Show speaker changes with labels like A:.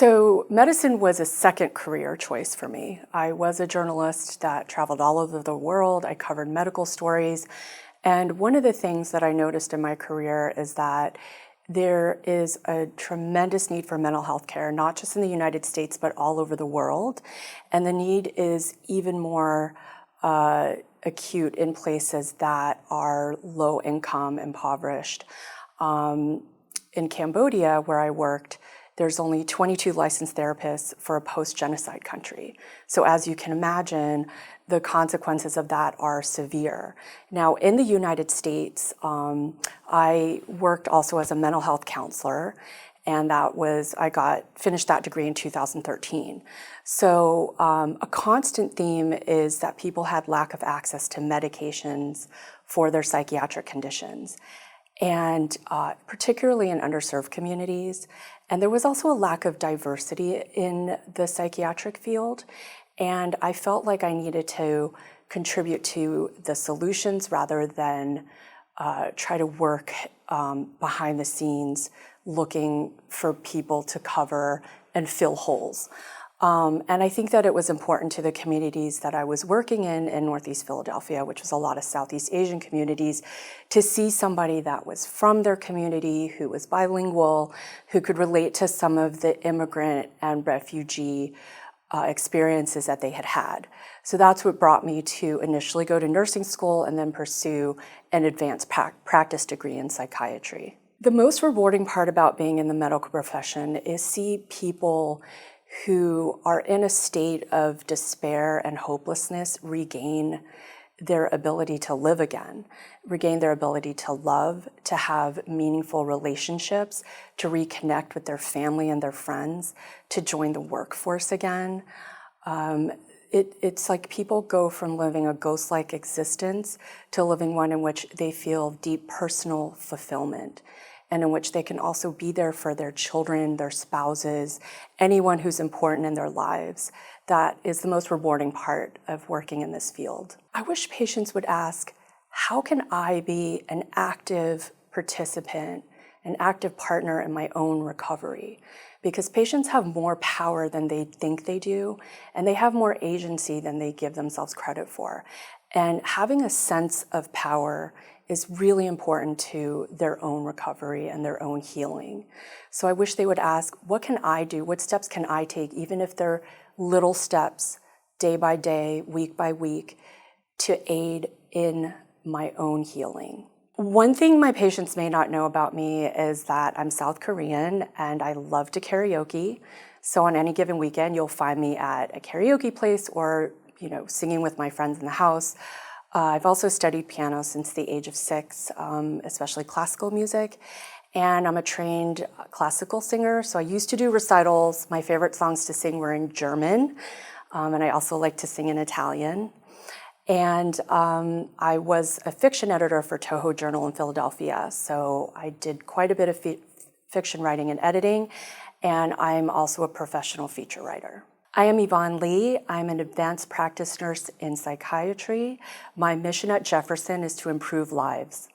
A: So medicine was a second career choice for me. I was a journalist that traveled all over the world. I covered medical stories. And one of the things that I noticed in my career is that there is a tremendous need for mental health care, not just in the United States, but all over the world. And the need is even more acute in places that are low income, impoverished. In Cambodia, where I worked, there's only 22 licensed therapists for a post-genocide country. So as you can imagine, the consequences of that are severe. Now, in the United States, I worked also as a mental health counselor, and I finished that degree in 2013. So a constant theme is that people had lack of access to medications for their psychiatric conditions, and particularly in underserved communities. And there was also a lack of diversity in the psychiatric field. And I felt like I needed to contribute to the solutions rather than try to work behind the scenes looking for people to cover and fill holes. And I think that it was important to the communities that I was working in Northeast Philadelphia, which was a lot of Southeast Asian communities, to see somebody that was from their community, who was bilingual, who could relate to some of the immigrant and refugee experiences that they had had. So that's what brought me to initially go to nursing school and then pursue an advanced practice degree in psychiatry. The most rewarding part about being in the medical profession is see people who are in a state of despair and hopelessness regain their ability to live again, regain their ability to love, to have meaningful relationships, to reconnect with their family and their friends, to join the workforce again. It's like people go from living a ghost-like existence to living one in which they feel deep personal fulfillment, and in which they can also be there for their children, their spouses, anyone who's important in their lives. That is the most rewarding part of working in this field. I wish patients would ask, how can I be an active participant, an active partner in my own recovery? Because patients have more power than they think they do, and they have more agency than they give themselves credit for. And having a sense of power is really important to their own recovery and their own healing. So I wish they would ask, what can I do? What steps can I take, even if they're little steps, day by day, week by week, to aid in my own healing? One thing my patients may not know about me is that I'm South Korean and I love to karaoke. So on any given weekend, you'll find me at a karaoke place or, singing with my friends in the house. I've also studied piano since the age of 6, especially classical music. And I'm a trained classical singer, so I used to do recitals. My favorite songs to sing were in German, and I also like to sing in Italian. And I was a fiction editor for Toho Journal in Philadelphia, so I did quite a bit of fiction writing and editing, and I'm also a professional feature writer. I am Yvonne Lee. I'm an advanced practice nurse in psychiatry. My mission at Jefferson is to improve lives.